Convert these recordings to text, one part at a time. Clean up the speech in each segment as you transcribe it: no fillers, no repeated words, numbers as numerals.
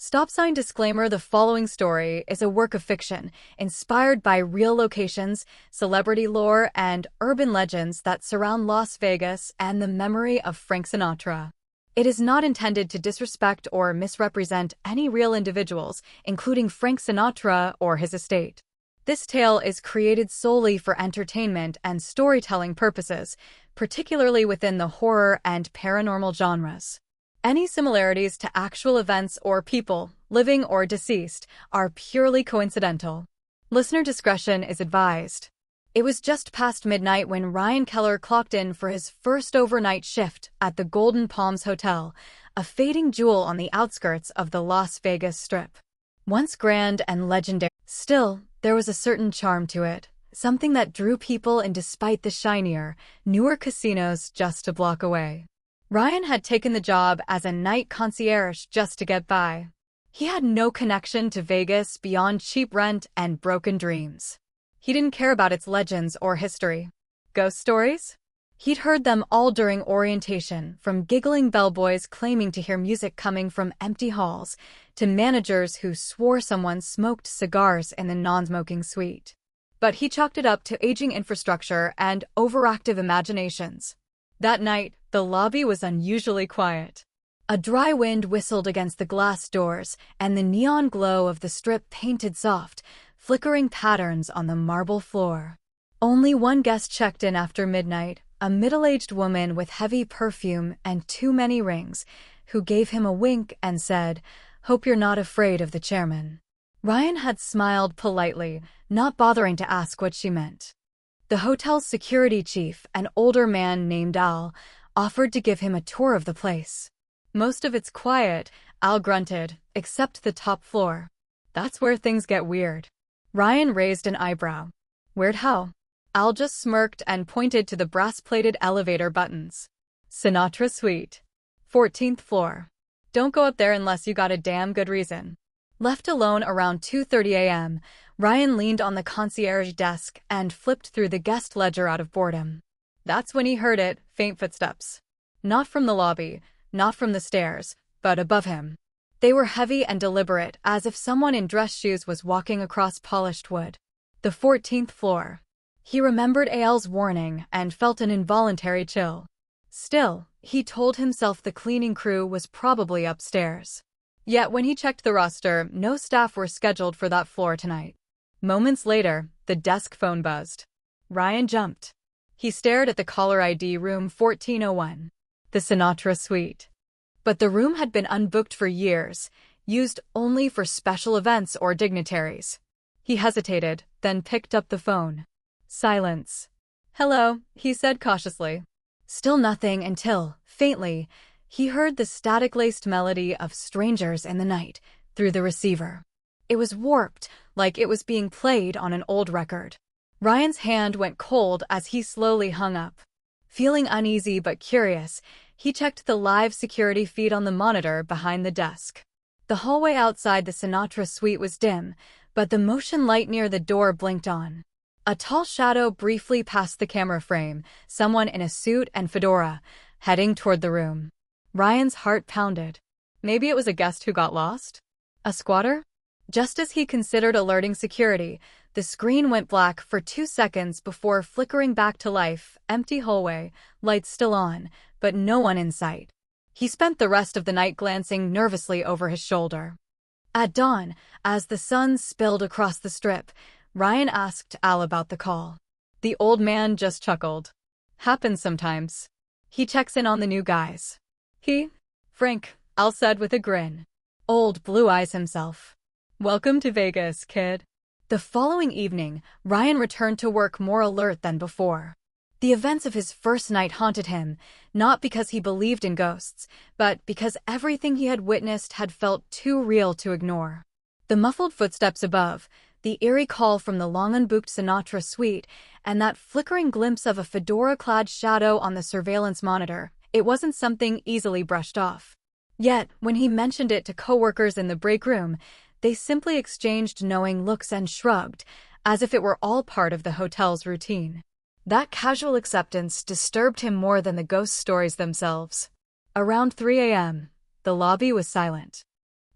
Stop sign disclaimer: the following story is a work of fiction, inspired by real locations, celebrity lore, and urban legends that surround Las Vegas and the memory of Frank Sinatra. It is not intended to disrespect or misrepresent any real individuals, including Frank Sinatra or his estate. This tale is created solely for entertainment and storytelling purposes, particularly within the horror and paranormal genres. Any similarities to actual events or people, living or deceased, are purely coincidental. Listener discretion is advised. It was just past midnight when Ryan Keller clocked in for his first overnight shift at the Golden Palms Hotel, a fading jewel on the outskirts of the Las Vegas Strip. Once grand and legendary, still, there was a certain charm to it, something that drew people in despite the shinier, newer casinos just a block away. Ryan had taken the job as a night concierge just to get by. He had no connection to Vegas beyond cheap rent and broken dreams. He didn't care about its legends or history. Ghost stories? He'd heard them all during orientation, from giggling bellboys claiming to hear music coming from empty halls, to managers who swore someone smoked cigars in the non-smoking suite. But he chalked it up to aging infrastructure and overactive imaginations. That night, the lobby was unusually quiet. A dry wind whistled against the glass doors, and the neon glow of the Strip painted soft, flickering patterns on the marble floor. Only one guest checked in after midnight, a middle-aged woman with heavy perfume and too many rings, who gave him a wink and said, "Hope you're not afraid of the chairman." Ryan had smiled politely, not bothering to ask what she meant. The hotel's security chief, an older man named Al, offered to give him a tour of the place. "Most of it's quiet," Al grunted, "except the top floor. That's where things get weird." Ryan raised an eyebrow. "Weird how?" Al just smirked and pointed to the brass-plated elevator buttons. "Sinatra Suite. 14th floor. Don't go up there unless you got a damn good reason." Left alone around 2:30 a.m., Ryan leaned on the concierge desk and flipped through the guest ledger out of boredom. That's when he heard it, faint footsteps. Not from the lobby, not from the stairs, but above him. They were heavy and deliberate, as if someone in dress shoes was walking across polished wood. The 14th floor. He remembered Al's warning and felt an involuntary chill. Still, he told himself the cleaning crew was probably upstairs. Yet when he checked the roster, no staff were scheduled for that floor tonight. Moments later, the desk phone buzzed. Ryan jumped. He stared at the caller ID room 1401, the Sinatra Suite. But the room had been unbooked for years, used only for special events or dignitaries. He hesitated, then picked up the phone. Silence. "Hello," he said cautiously. Still nothing until, faintly, he heard the static-laced melody of "Strangers in the Night" through the receiver. It was warped, like it was being played on an old record. Ryan's hand went cold as he slowly hung up. Feeling uneasy but curious, he checked the live security feed on the monitor behind the desk. The hallway outside the Sinatra Suite was dim, but the motion light near the door blinked on. A tall shadow briefly passed the camera frame, someone in a suit and fedora, heading toward the room. Ryan's heart pounded. Maybe it was a guest who got lost? A squatter? Just as he considered alerting security, the screen went black for 2 seconds before flickering back to life. Empty hallway, lights still on, but no one in sight. He spent the rest of the night glancing nervously over his shoulder. At dawn, as the sun spilled across the Strip, Ryan asked Al about the call. The old man just chuckled. "Happens sometimes. He checks in on the new guys." Frank, Al said with a grin. Old Blue Eyes himself. "Welcome to Vegas, kid." The following evening, Ryan returned to work more alert than before. The events of his first night haunted him, not because he believed in ghosts, but because everything he had witnessed had felt too real to ignore. The muffled footsteps above, the eerie call from the long-unbooked Sinatra Suite, and that flickering glimpse of a fedora-clad shadow on the surveillance monitor, it wasn't something easily brushed off. Yet, when he mentioned it to coworkers in the break room, they simply exchanged knowing looks and shrugged, as if it were all part of the hotel's routine. That casual acceptance disturbed him more than the ghost stories themselves. Around 3 a.m., the lobby was silent.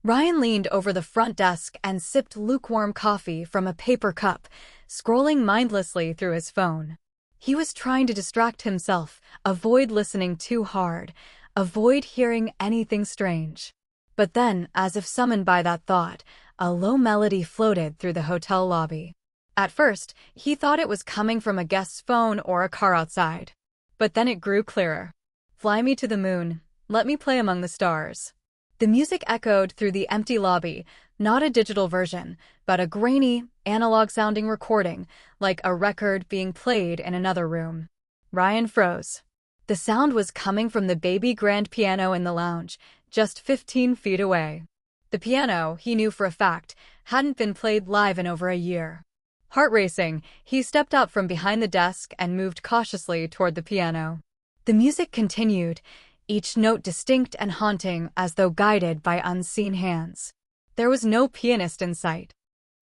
Ryan leaned over the front desk and sipped lukewarm coffee from a paper cup, scrolling mindlessly through his phone. He was trying to distract himself, avoid listening too hard, avoid hearing anything strange. But then, as if summoned by that thought, a low melody floated through the hotel lobby. At first, he thought it was coming from a guest's phone or a car outside. But then it grew clearer. "Fly me to the moon, let me play among the stars." The music echoed through the empty lobby, not a digital version, but a grainy, analog-sounding recording, like a record being played in another room. Ryan froze. The sound was coming from the baby grand piano in the lounge, just 15 feet away. The piano, he knew for a fact, hadn't been played live in over a year. Heart racing, he stepped out from behind the desk and moved cautiously toward the piano. The music continued, each note distinct and haunting as though guided by unseen hands. There was no pianist in sight.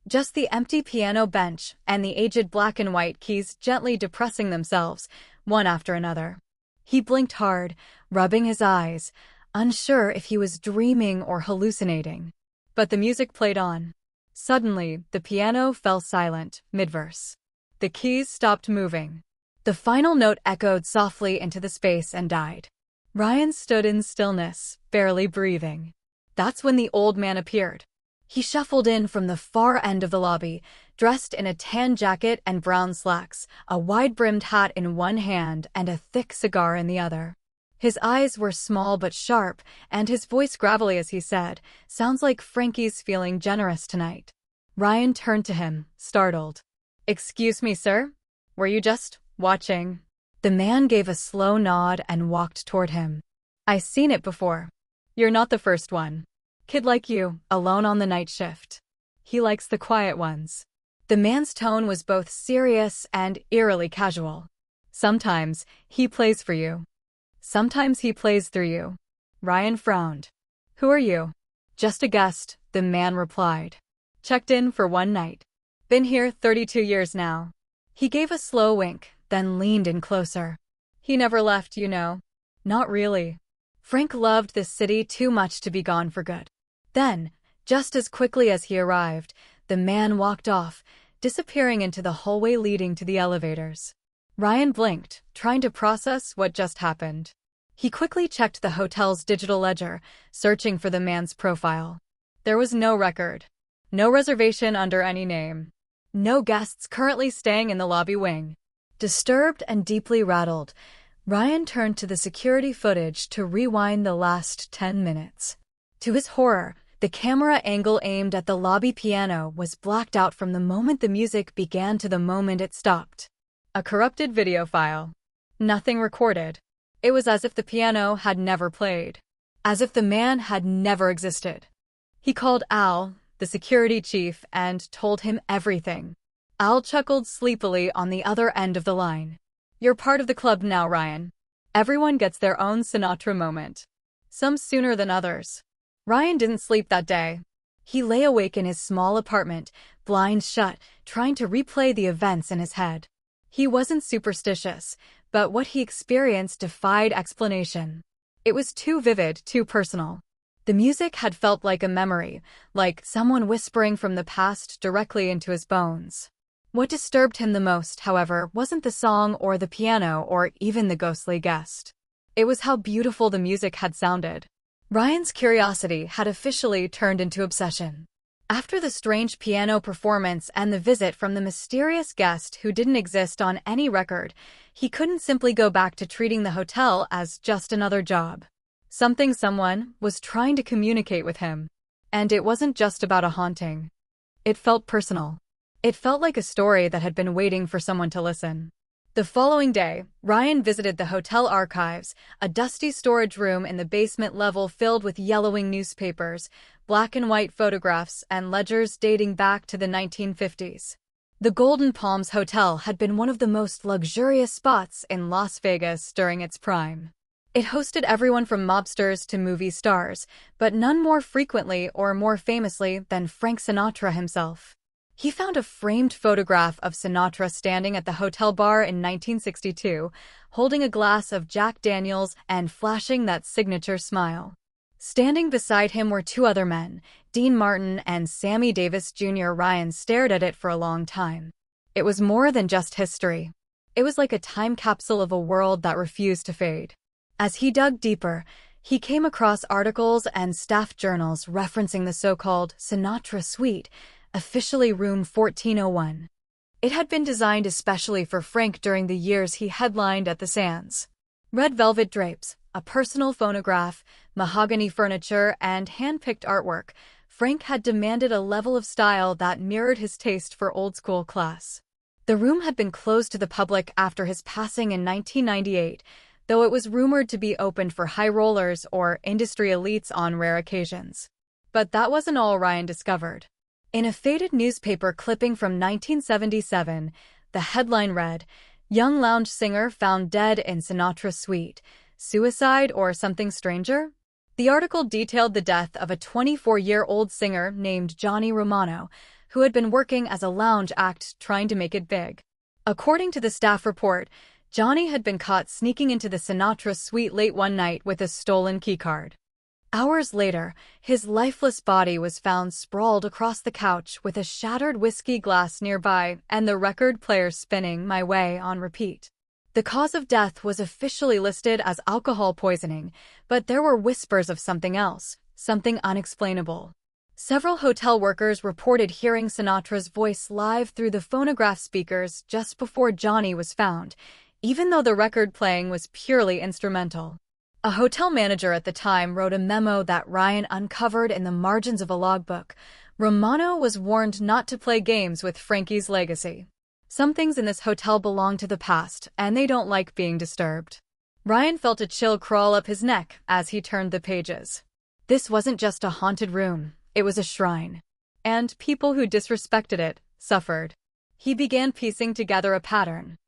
Just the empty piano bench and the aged black and white keys gently depressing themselves, one after another. He blinked hard, rubbing his eyes, unsure if he was dreaming or hallucinating. But the music played on. Suddenly, the piano fell silent, mid-verse. The keys stopped moving. The final note echoed softly into the space and died. Ryan stood in stillness, barely breathing. That's when the old man appeared. He shuffled in from the far end of the lobby, dressed in a tan jacket and brown slacks, a wide-brimmed hat in one hand and a thick cigar in the other. His eyes were small but sharp, and his voice gravelly as he said, "Sounds like Frankie's feeling generous tonight." Ryan turned to him, startled. "Excuse me, sir? Were you just watching?" The man gave a slow nod and walked toward him. "I've seen it before. You're not the first one. Kid like you, alone on the night shift. He likes the quiet ones." The man's tone was both serious and eerily casual. "Sometimes he plays for you. Sometimes he plays through you." Ryan frowned. "Who are you?" "Just a guest," the man replied. "Checked in for one night. Been here 32 years now." He gave a slow wink, then leaned in closer. "He never left, you know." "Not really. Frank loved this city too much to be gone for good." Then, just as quickly as he arrived, the man walked off, disappearing into the hallway leading to the elevators. Ryan blinked, trying to process what just happened. He quickly checked the hotel's digital ledger, searching for the man's profile. There was no record. No reservation under any name. No guests currently staying in the lobby wing. Disturbed and deeply rattled, Ryan turned to the security footage to rewind the last 10 minutes. To his horror, the camera angle aimed at the lobby piano was blacked out from the moment the music began to the moment it stopped. A corrupted video file. Nothing recorded. It was as if the piano had never played. As if the man had never existed. He called Al, the security chief, and told him everything. Al chuckled sleepily on the other end of the line. "You're part of the club now, Ryan. Everyone gets their own Sinatra moment. Some sooner than others." Ryan didn't sleep that day. He lay awake in his small apartment, blinds shut, trying to replay the events in his head. He wasn't superstitious, but what he experienced defied explanation. It was too vivid, too personal. The music had felt like a memory, like someone whispering from the past directly into his bones. What disturbed him the most, however, wasn't the song or the piano or even the ghostly guest. It was how beautiful the music had sounded. Ryan's curiosity had officially turned into obsession. After the strange piano performance and the visit from the mysterious guest who didn't exist on any record, he couldn't simply go back to treating the hotel as just another job. Someone was trying to communicate with him. And it wasn't just about a haunting. It felt personal. It felt like a story that had been waiting for someone to listen. The following day, Ryan visited the hotel archives, a dusty storage room in the basement level filled with yellowing newspapers, black and white photographs, and ledgers dating back to the 1950s. The Golden Palms Hotel had been one of the most luxurious spots in Las Vegas during its prime. It hosted everyone from mobsters to movie stars, but none more frequently or more famously than Frank Sinatra himself. He found a framed photograph of Sinatra standing at the hotel bar in 1962, holding a glass of Jack Daniels and flashing that signature smile. Standing beside him were two other men, Dean Martin and Sammy Davis Jr. Ryan stared at it for a long time. It was more than just history. It was like a time capsule of a world that refused to fade. As he dug deeper, he came across articles and staff journals referencing the so-called Sinatra Suite, officially Room 1401. It had been designed especially for Frank during the years he headlined at the Sands. Red velvet drapes, a personal phonograph, mahogany furniture, and hand-picked artwork, Frank had demanded a level of style that mirrored his taste for old-school class. The room had been closed to the public after his passing in 1998, though it was rumored to be opened for high rollers or industry elites on rare occasions. But that wasn't all Ryan discovered. In a faded newspaper clipping from 1977, the headline read, "Young lounge singer found dead in Sinatra Suite. Suicide or something stranger?" The article detailed the death of a 24-year-old singer named Johnny Romano, who had been working as a lounge act trying to make it big. According to the staff report, Johnny had been caught sneaking into the Sinatra Suite late one night with a stolen keycard. Hours later, his lifeless body was found sprawled across the couch with a shattered whiskey glass nearby and the record player spinning "My Way" on repeat. The cause of death was officially listed as alcohol poisoning, but there were whispers of something else, something unexplainable. Several hotel workers reported hearing Sinatra's voice live through the phonograph speakers just before Johnny was found, even though the record playing was purely instrumental. A hotel manager at the time wrote a memo that Ryan uncovered in the margins of a logbook. Romano was warned not to play games with Frankie's legacy. Some things in this hotel belong to the past, and they don't like being disturbed. Ryan felt a chill crawl up his neck as he turned the pages. This wasn't just a haunted room, it was a shrine. And people who disrespected it suffered. He began piecing together a pattern.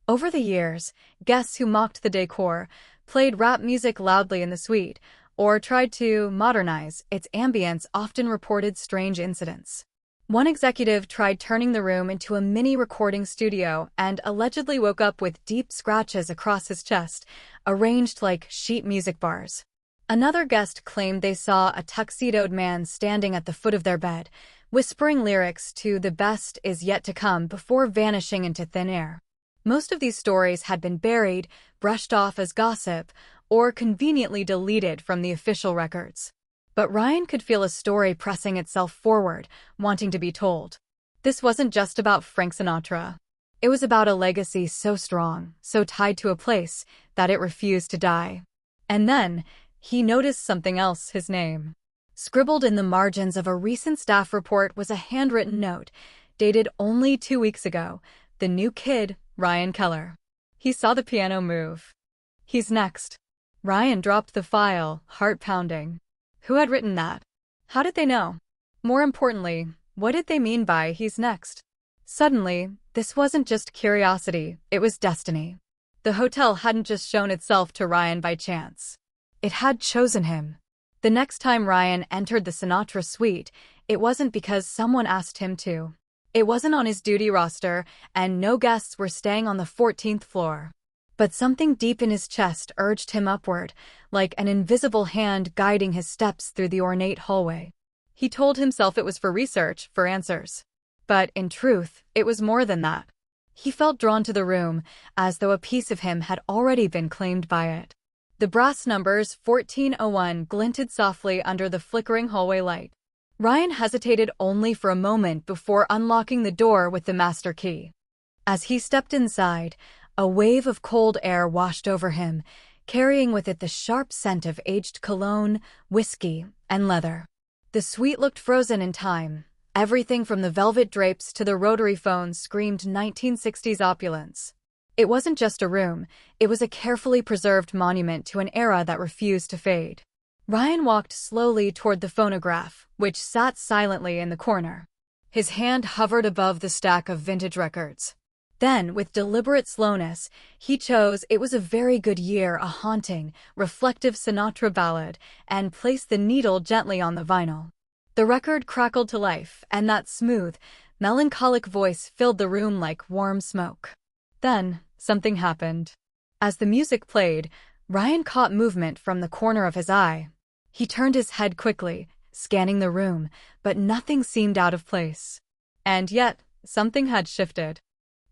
Over the years, guests who mocked the decor, played rap music loudly in the suite, or tried to modernize its ambience often reported strange incidents. One executive tried turning the room into a mini recording studio and allegedly woke up with deep scratches across his chest, arranged like sheet music bars. Another guest claimed they saw a tuxedoed man standing at the foot of their bed, whispering lyrics to "The Best Is Yet to Come" before vanishing into thin air. Most of these stories had been buried, brushed off as gossip, or conveniently deleted from the official records. But Ryan could feel a story pressing itself forward, wanting to be told. This wasn't just about Frank Sinatra. It was about a legacy so strong, so tied to a place, that it refused to die. And then, he noticed something else: his name. Scribbled in the margins of a recent staff report was a handwritten note, dated only 2 weeks ago. "The new kid, Ryan Keller." He saw the piano move. "He's next." Ryan dropped the file, heart pounding. Who had written that? How did they know? More importantly, what did they mean by "he's next"? Suddenly, this wasn't just curiosity, it was destiny. The hotel hadn't just shown itself to Ryan by chance. It had chosen him. The next time Ryan entered the Sinatra Suite, it wasn't because someone asked him to. It wasn't on his duty roster, and no guests were staying on the 14th floor. But something deep in his chest urged him upward, like an invisible hand guiding his steps through the ornate hallway. He told himself it was for research, for answers. But in truth, it was more than that. He felt drawn to the room, as though a piece of him had already been claimed by it. The brass numbers 1401 glinted softly under the flickering hallway light. Ryan hesitated only for a moment before unlocking the door with the master key. As he stepped inside, a wave of cold air washed over him, carrying with it the sharp scent of aged cologne, whiskey, and leather. The suite looked frozen in time. Everything from the velvet drapes to the rotary phones screamed 1960s opulence. It wasn't just a room, it was a carefully preserved monument to an era that refused to fade. Ryan walked slowly toward the phonograph, which sat silently in the corner. His hand hovered above the stack of vintage records. Then, with deliberate slowness, he chose "It Was a Very Good Year," a haunting, reflective Sinatra ballad, and placed the needle gently on the vinyl. The record crackled to life, and that smooth, melancholic voice filled the room like warm smoke. Then, something happened. As the music played, Ryan caught movement from the corner of his eye. He turned his head quickly, scanning the room, but nothing seemed out of place. And yet, something had shifted.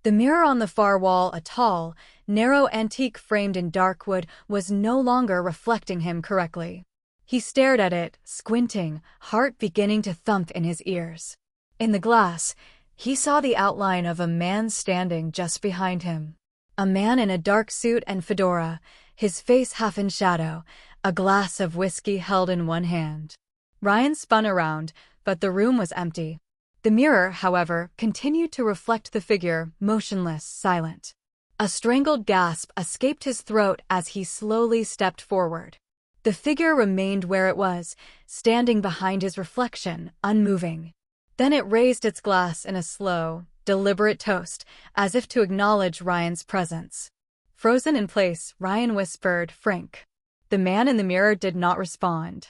The mirror on the far wall, a tall, narrow antique framed in dark wood, was no longer reflecting him correctly. He stared at it, squinting, heart beginning to thump in his ears. In the glass, he saw the outline of a man standing just behind him. A man in a dark suit and fedora, his face half in shadow, a glass of whiskey held in one hand. Ryan spun around, but the room was empty. The mirror, however, continued to reflect the figure, motionless, silent. A strangled gasp escaped his throat as he slowly stepped forward. The figure remained where it was, standing behind his reflection, unmoving. Then it raised its glass in a slow, deliberate toast, as if to acknowledge Ryan's presence. Frozen in place, Ryan whispered, "Frank." The man in the mirror did not respond.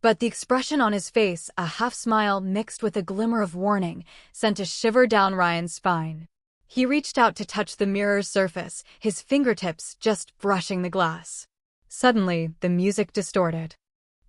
But the expression on his face, a half-smile mixed with a glimmer of warning, sent a shiver down Ryan's spine. He reached out to touch the mirror's surface, his fingertips just brushing the glass. Suddenly, the music distorted.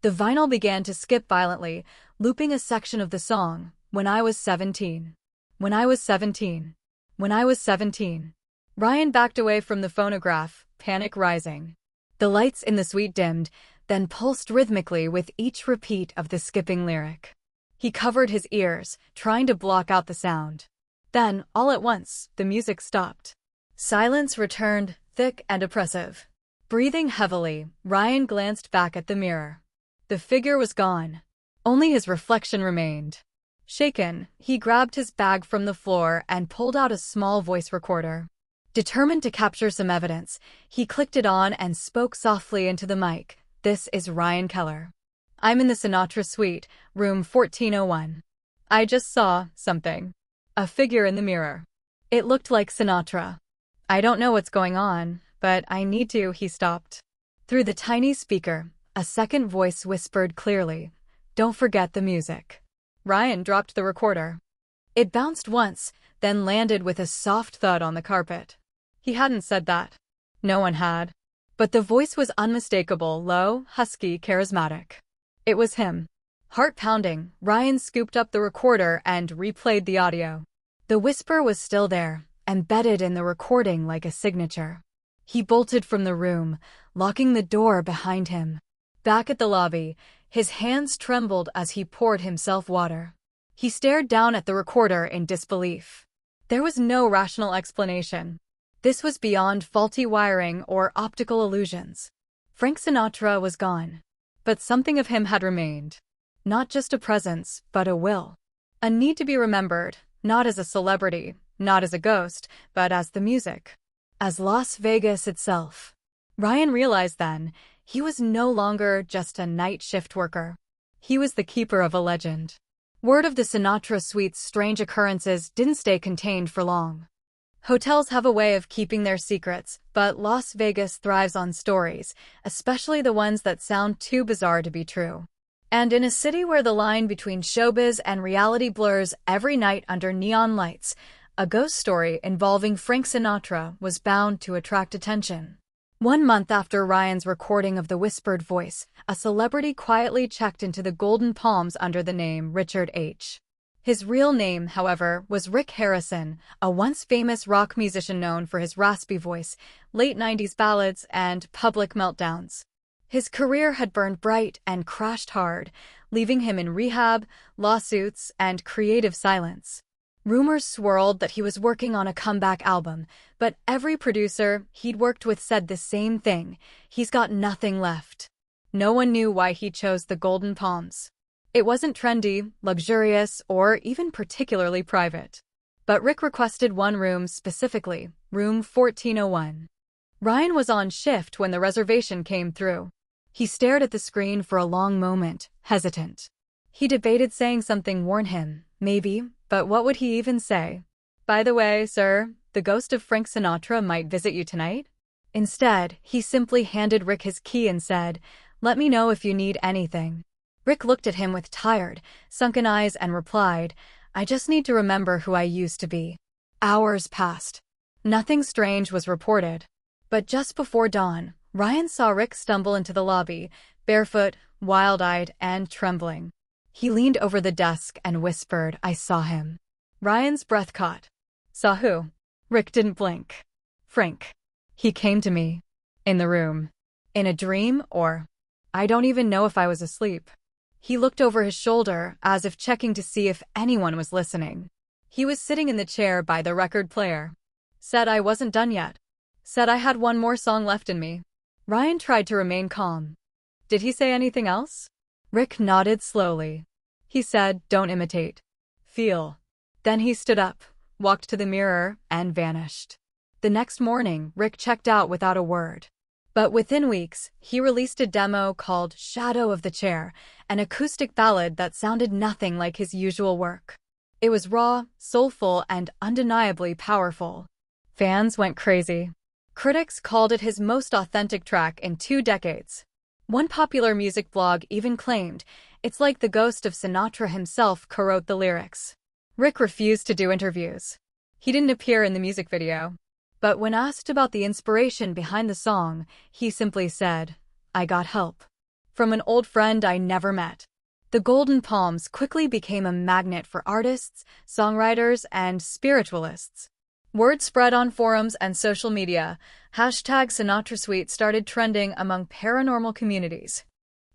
The vinyl began to skip violently, looping a section of the song, "When I Was 17. When I was 17. When I was 17. Ryan backed away from the phonograph, panic rising. The lights in the suite dimmed, then pulsed rhythmically with each repeat of the skipping lyric. He covered his ears, trying to block out the sound. Then, all at once, the music stopped. Silence returned, thick and oppressive. Breathing heavily, Ryan glanced back at the mirror. The figure was gone. Only his reflection remained. Shaken, he grabbed his bag from the floor and pulled out a small voice recorder. Determined to capture some evidence, he clicked it on and spoke softly into the mic. "This is Ryan Keller. I'm in the Sinatra suite, room 1401. I just saw something. A figure in the mirror. It looked like Sinatra. I don't know what's going on, but I need to." He stopped. Through the tiny speaker, a second voice whispered clearly, "Don't forget the music." Ryan dropped the recorder. It bounced once, then landed with a soft thud on the carpet. He hadn't said that. No one had. But the voice was unmistakable, low, husky, charismatic. It was him. Heart pounding, Ryan scooped up the recorder and replayed the audio. The whisper was still there, embedded in the recording like a signature. He bolted from the room, locking the door behind him. Back at the lobby, his hands trembled as he poured himself water. He stared down at the recorder in disbelief. There was no rational explanation. This was beyond faulty wiring or optical illusions. Frank Sinatra was gone. But something of him had remained. Not just a presence, but a will. A need to be remembered, not as a celebrity, not as a ghost, but as the music. As Las Vegas itself. Ryan realized then, he was no longer just a night shift worker. He was the keeper of a legend. Word of the Sinatra suite's strange occurrences didn't stay contained for long. Hotels have a way of keeping their secrets, but Las Vegas thrives on stories, especially the ones that sound too bizarre to be true. And in a city where the line between showbiz and reality blurs every night under neon lights, a ghost story involving Frank Sinatra was bound to attract attention. 1 month after Ryan's recording of the whispered voice, a celebrity quietly checked into the Golden Palms under the name Richard H. His real name, however, was Rick Harrison, a once famous rock musician known for his raspy voice, late 90s ballads, and public meltdowns. His career had burned bright and crashed hard, leaving him in rehab, lawsuits, and creative silence. Rumors swirled that he was working on a comeback album, but every producer he'd worked with said the same thing: he's got nothing left. No one knew why he chose the Golden Palms. It wasn't trendy, luxurious, or even particularly private. But Rick requested one room specifically, room 1401. Ryan was on shift when the reservation came through. He stared at the screen for a long moment, hesitant. He debated saying something, warn him, maybe, but what would he even say? "By the way, sir, the ghost of Frank Sinatra might visit you tonight?" Instead, he simply handed Rick his key and said, "Let me know if you need anything." Rick looked at him with tired, sunken eyes and replied, "I just need to remember who I used to be." Hours passed. Nothing strange was reported. But just before dawn, Ryan saw Rick stumble into the lobby, barefoot, wild-eyed and trembling. He leaned over the desk and whispered, "I saw him." Ryan's breath caught. "Saw who?" Rick didn't blink. "Frank. He came to me. In the room. In a dream, or I don't even know if I was asleep." He looked over his shoulder, as if checking to see if anyone was listening. He was sitting in the chair by the record player. "Said I wasn't done yet. Said I had one more song left in me." Ryan tried to remain calm. "Did he say anything else?" Rick nodded slowly. He said, "Don't imitate. Feel." Then he stood up, walked to the mirror, and vanished. The next morning, Rick checked out without a word. But within weeks, he released a demo called Shadow of the Chair, an acoustic ballad that sounded nothing like his usual work. It was raw, soulful, and undeniably powerful. Fans went crazy. Critics called it his most authentic track in 2 decades. One popular music blog even claimed, "It's like the ghost of Sinatra himself co-wrote the lyrics." Rick refused to do interviews. He didn't appear in the music video. But when asked about the inspiration behind the song, he simply said, "I got help from an old friend I never met." The Golden Palms quickly became a magnet for artists, songwriters, and spiritualists. Word spread on forums and social media. #SinatraSuite started trending among paranormal communities.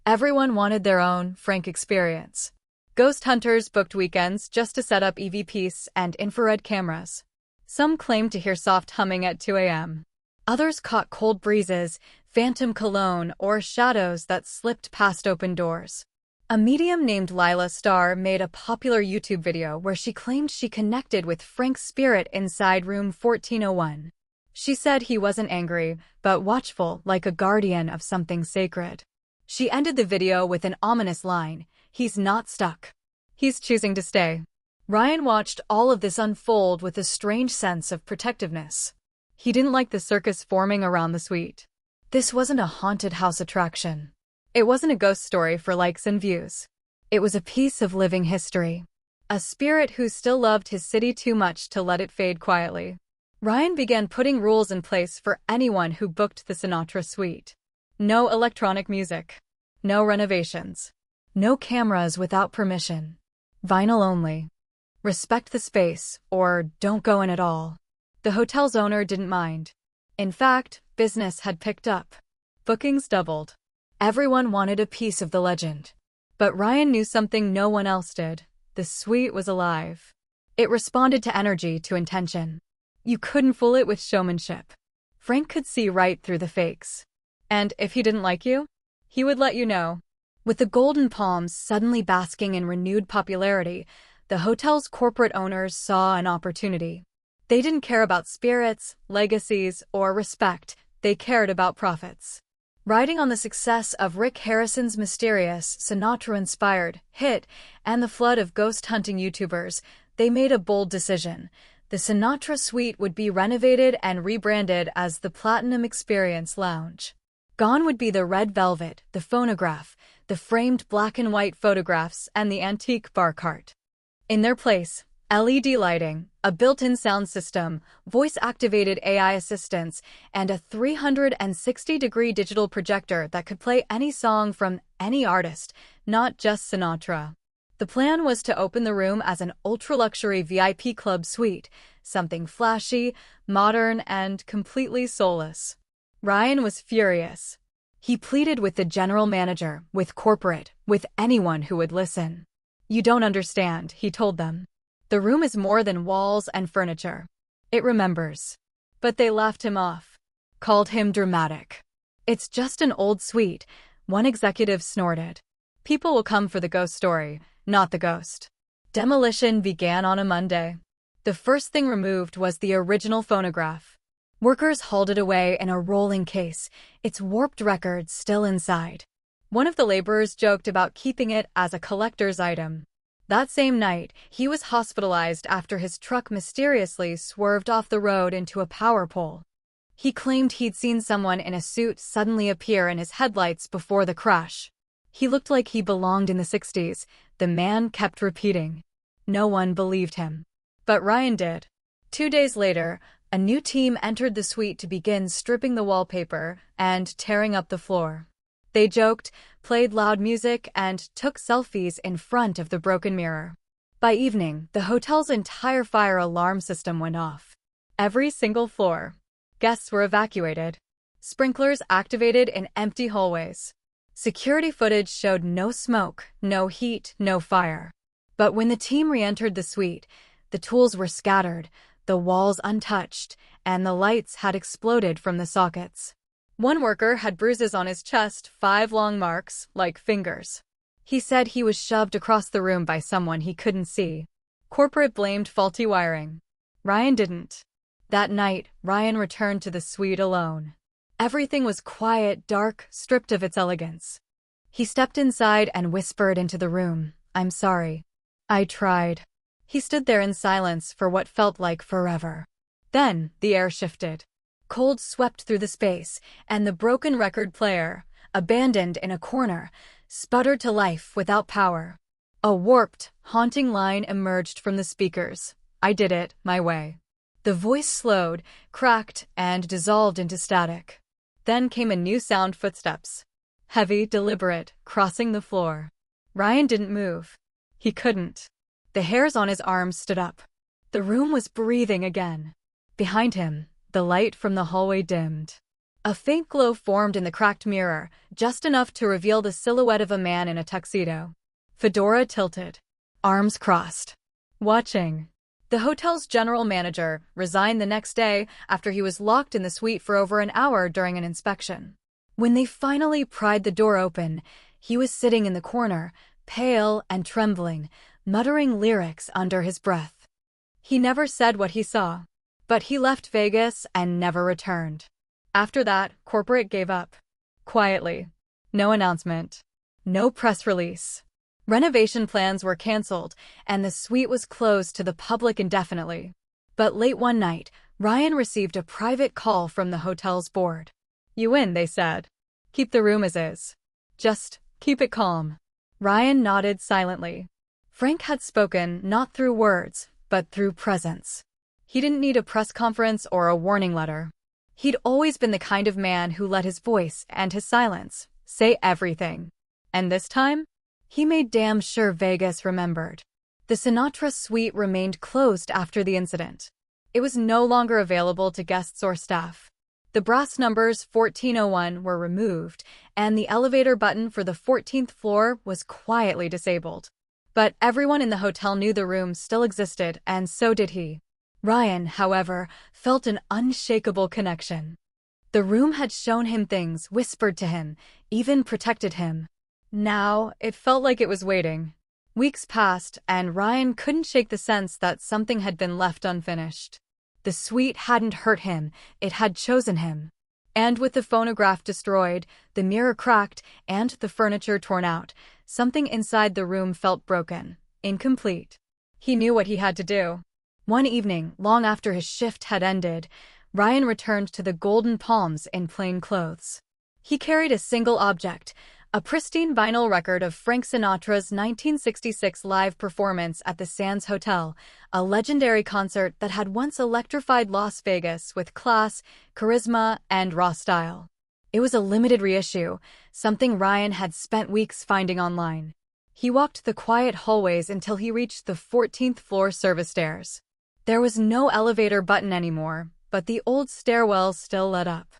Everyone wanted their own Frank experience. Ghost hunters booked weekends just to set up EVPs and infrared cameras. Some claimed to hear soft humming at 2 a.m. Others caught cold breezes, phantom cologne, or shadows that slipped past open doors. A medium named Lila Starr made a popular YouTube video where she claimed she connected with Frank's spirit inside room 1401. She said he wasn't angry, but watchful, like a guardian of something sacred. She ended the video with an ominous line, "He's not stuck. He's choosing to stay." Ryan watched all of this unfold with a strange sense of protectiveness. He didn't like the circus forming around the suite. This wasn't a haunted house attraction. It wasn't a ghost story for likes and views. It was a piece of living history. A spirit who still loved his city too much to let it fade quietly. Ryan began putting rules in place for anyone who booked the Sinatra suite. No electronic music. No renovations. No cameras without permission. Vinyl only. Respect the space, or don't go in at all. The hotel's owner didn't mind. In fact, business had picked up. Bookings doubled. Everyone wanted a piece of the legend. But Ryan knew something no one else did. The suite was alive. It responded to energy, to intention. You couldn't fool it with showmanship. Frank could see right through the fakes. And if he didn't like you, he would let you know. With the Golden Palms suddenly basking in renewed popularity, the hotel's corporate owners saw an opportunity. They didn't care about spirits, legacies, or respect. They cared about profits. Riding on the success of Rick Harrison's mysterious, Sinatra-inspired hit and the flood of ghost-hunting YouTubers, they made a bold decision. The Sinatra Suite would be renovated and rebranded as the Platinum Experience Lounge. Gone would be the red velvet, the phonograph, the framed black and white photographs, and the antique bar cart. In their place, LED lighting, a built-in sound system, voice-activated AI assistants, and a 360-degree digital projector that could play any song from any artist, not just Sinatra. The plan was to open the room as an ultra-luxury VIP club suite, something flashy, modern, and completely soulless. Ryan was furious. He pleaded with the general manager, with corporate, with anyone who would listen. "You don't understand," he told them. "The room is more than walls and furniture. It remembers." But they laughed him off, called him dramatic. "It's just an old suite," one executive snorted. "People will come for the ghost story, not the ghost." Demolition began on a Monday. The first thing removed was the original phonograph. Workers hauled it away in a rolling case, its warped records still inside. One of the laborers joked about keeping it as a collector's item. That same night, he was hospitalized after his truck mysteriously swerved off the road into a power pole. He claimed he'd seen someone in a suit suddenly appear in his headlights before the crash. He looked like he belonged in the 60s, the man kept repeating. No one believed him. But Ryan did. 2 days later, a new team entered the suite to begin stripping the wallpaper and tearing up the floor. They joked, played loud music, and took selfies in front of the broken mirror. By evening, the hotel's entire fire alarm system went off. Every single floor. Guests were evacuated. Sprinklers activated in empty hallways. Security footage showed no smoke, no heat, no fire. But when the team re-entered the suite, the tools were scattered, the walls untouched, and the lights had exploded from the sockets. One worker had bruises on his chest, 5 long marks, like fingers. He said he was shoved across the room by someone he couldn't see. Corporate blamed faulty wiring. Ryan didn't. That night, Ryan returned to the suite alone. Everything was quiet, dark, stripped of its elegance. He stepped inside and whispered into the room, "I'm sorry. I tried." He stood there in silence for what felt like forever. Then, the air shifted. Cold swept through the space, and the broken record player, abandoned in a corner, sputtered to life without power. A warped, haunting line emerged from the speakers. "I did it, my way." The voice slowed, cracked, and dissolved into static. Then came a new sound: footsteps. Heavy, deliberate, crossing the floor. Ryan didn't move. He couldn't. The hairs on his arms stood up. The room was breathing again. Behind him, the light from the hallway dimmed. A faint glow formed in the cracked mirror, just enough to reveal the silhouette of a man in a tuxedo. Fedora tilted. Arms crossed. Watching. The hotel's general manager resigned the next day after he was locked in the suite for over an hour during an inspection. When they finally pried the door open, he was sitting in the corner, pale and trembling, muttering lyrics under his breath. He never said what he saw, but he left Vegas and never returned. After that, corporate gave up. Quietly. No announcement. No press release. Renovation plans were canceled, and the suite was closed to the public indefinitely. But late one night, Ryan received a private call from the hotel's board. "You win," they said. "Keep the room as is. Just keep it calm." Ryan nodded silently. Frank had spoken not through words, but through presence. He didn't need a press conference or a warning letter. He'd always been the kind of man who let his voice and his silence say everything. And this time, he made damn sure Vegas remembered. The Sinatra suite remained closed after the incident. It was no longer available to guests or staff. The brass numbers 1401 were removed, and the elevator button for the 14th floor was quietly disabled. But everyone in the hotel knew the room still existed, and so did he. Ryan, however, felt an unshakable connection. The room had shown him things, whispered to him, even protected him. Now, it felt like it was waiting. Weeks passed, and Ryan couldn't shake the sense that something had been left unfinished. The suite hadn't hurt him, it had chosen him. And with the phonograph destroyed, the mirror cracked, and the furniture torn out, something inside the room felt broken, incomplete. He knew what he had to do. One evening, long after his shift had ended, Ryan returned to the Golden Palms in plain clothes. He carried a single object, a pristine vinyl record of Frank Sinatra's 1966 live performance at the Sands Hotel, a legendary concert that had once electrified Las Vegas with class, charisma, and raw style. It was a limited reissue, something Ryan had spent weeks finding online. He walked the quiet hallways until he reached the 14th floor service stairs. There was no elevator button anymore, but the old stairwell still led up.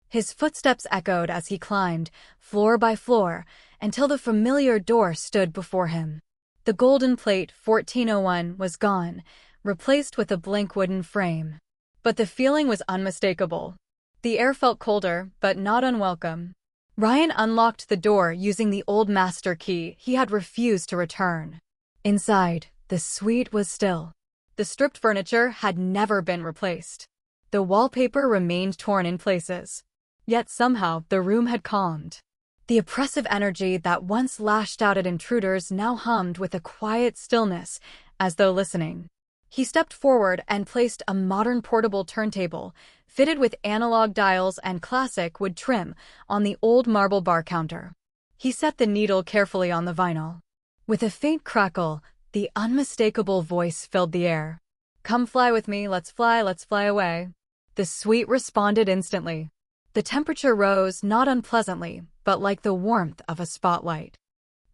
His footsteps echoed as he climbed, floor by floor, until the familiar door stood before him. The golden plate 1401 was gone, replaced with a blank wooden frame. But the feeling was unmistakable. The air felt colder, but not unwelcome. Ryan unlocked the door using the old master key he had refused to return. Inside, the suite was still. The stripped furniture had never been replaced. The wallpaper remained torn in places. Yet somehow, the room had calmed. The oppressive energy that once lashed out at intruders now hummed with a quiet stillness, as though listening. He stepped forward and placed a modern portable turntable, fitted with analog dials and classic wood trim, on the old marble bar counter. He set the needle carefully on the vinyl. With a faint crackle, the unmistakable voice filled the air. "Come fly with me, let's fly away." The suite responded instantly. The temperature rose not unpleasantly, but like the warmth of a spotlight.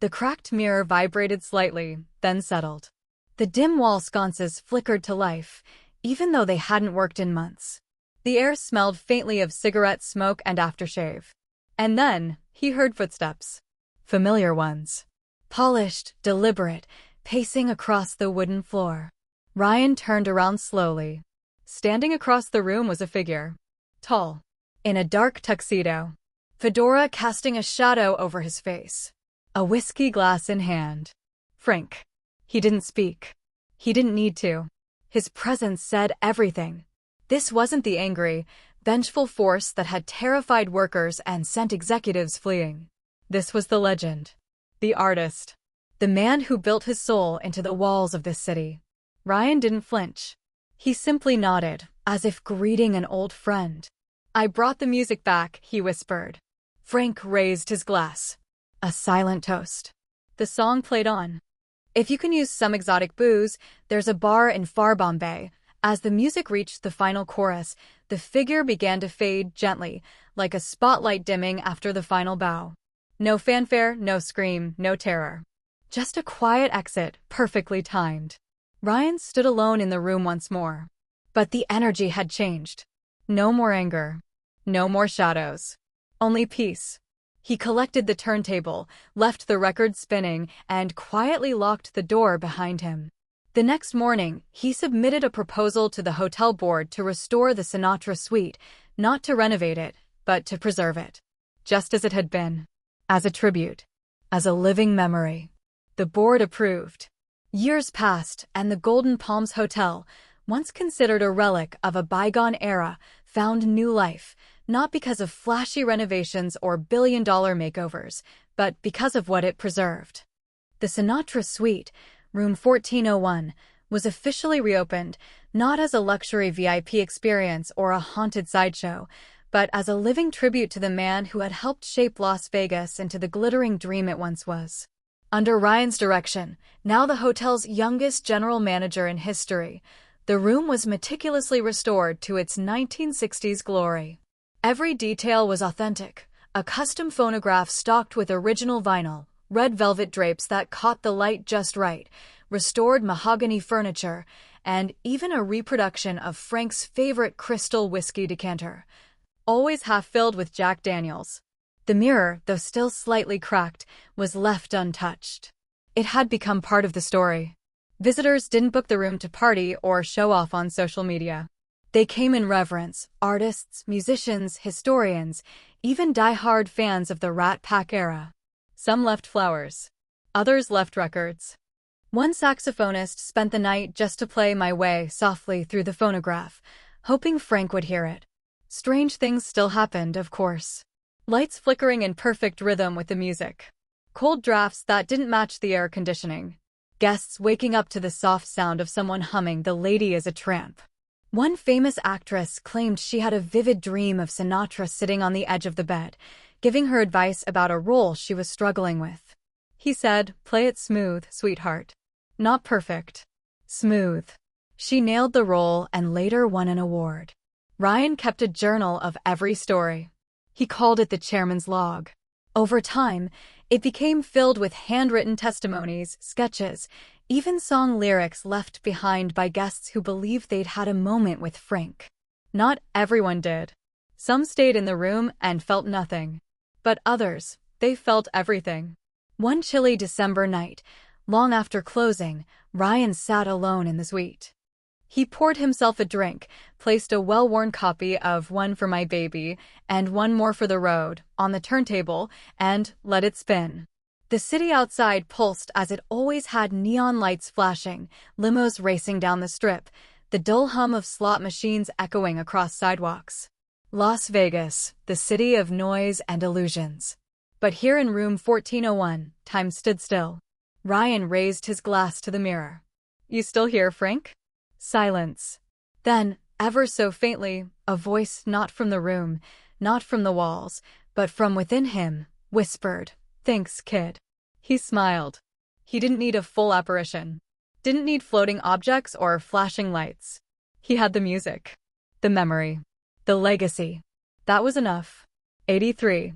The cracked mirror vibrated slightly, then settled. The dim wall sconces flickered to life, even though they hadn't worked in months. The air smelled faintly of cigarette smoke and aftershave. And then, he heard footsteps. Familiar ones. Polished, deliberate, pacing across the wooden floor. Ryan turned around slowly. Standing across the room was a figure. Tall. In a dark tuxedo. Fedora casting a shadow over his face. A whiskey glass in hand. Frank. He didn't speak. He didn't need to. His presence said everything. This wasn't the angry, vengeful force that had terrified workers and sent executives fleeing. This was the legend. The artist. The man who built his soul into the walls of this city. Ryan didn't flinch. He simply nodded, as if greeting an old friend. "I brought the music back," he whispered. Frank raised his glass. A silent toast. The song played on. "If you can use some exotic booze, there's a bar in far Bombay." As the music reached the final chorus, the figure began to fade gently, like a spotlight dimming after the final bow. No fanfare, no scream, no terror. Just a quiet exit, perfectly timed. Ryan stood alone in the room once more. But the energy had changed. No more anger. No more shadows. Only peace. He collected the turntable, left the record spinning, and quietly locked the door behind him. The next morning, he submitted a proposal to the hotel board to restore the Sinatra suite, not to renovate it, but to preserve it. Just as it had been. As a tribute. As a living memory. The board approved. Years passed, and the Golden Palms Hotel, once considered a relic of a bygone era, found new life, not because of flashy renovations or billion-dollar makeovers, but because of what it preserved. The Sinatra Suite, room 1401, was officially reopened, not as a luxury VIP experience or a haunted sideshow, but as a living tribute to the man who had helped shape Las Vegas into the glittering dream it once was. Under Ryan's direction, now the hotel's youngest general manager in history, the room was meticulously restored to its 1960s glory. Every detail was authentic, a custom phonograph stocked with original vinyl, red velvet drapes that caught the light just right, restored mahogany furniture, and even a reproduction of Frank's favorite crystal whiskey decanter, always half-filled with Jack Daniels. The mirror, though still slightly cracked, was left untouched. It had become part of the story. Visitors didn't book the room to party or show off on social media. They came in reverence, artists, musicians, historians, even die-hard fans of the Rat Pack era. Some left flowers. Others left records. One saxophonist spent the night just to play My Way softly through the phonograph, hoping Frank would hear it. Strange things still happened, of course. Lights flickering in perfect rhythm with the music. Cold drafts that didn't match the air conditioning. Guests waking up to the soft sound of someone humming "The Lady is a Tramp." One famous actress claimed she had a vivid dream of Sinatra sitting on the edge of the bed, giving her advice about a role she was struggling with. He said, "Play it smooth, sweetheart. Not perfect. Smooth." She nailed the role and later won an award. Ryan kept a journal of every story. He called it the chairman's log. Over time, it became filled with handwritten testimonies, sketches, even song lyrics left behind by guests who believed they'd had a moment with Frank. Not everyone did. Some stayed in the room and felt nothing. But others, they felt everything. One chilly December night, long after closing, Ryan sat alone in the suite. He poured himself a drink, placed a well-worn copy of One for My Baby and One More for the Road on the turntable, and let it spin. The city outside pulsed as it always had, neon lights flashing, limos racing down the strip, the dull hum of slot machines echoing across sidewalks. Las Vegas, the city of noise and illusions. But here in room 1401, time stood still. Ryan raised his glass to the mirror. "You still here, Frank?" Silence. Then, ever so faintly, a voice not from the room, not from the walls, but from within him, whispered, "Thanks, kid." He smiled. He didn't need a full apparition. Didn't need floating objects or flashing lights. He had the music. The memory. The legacy. That was enough. 83.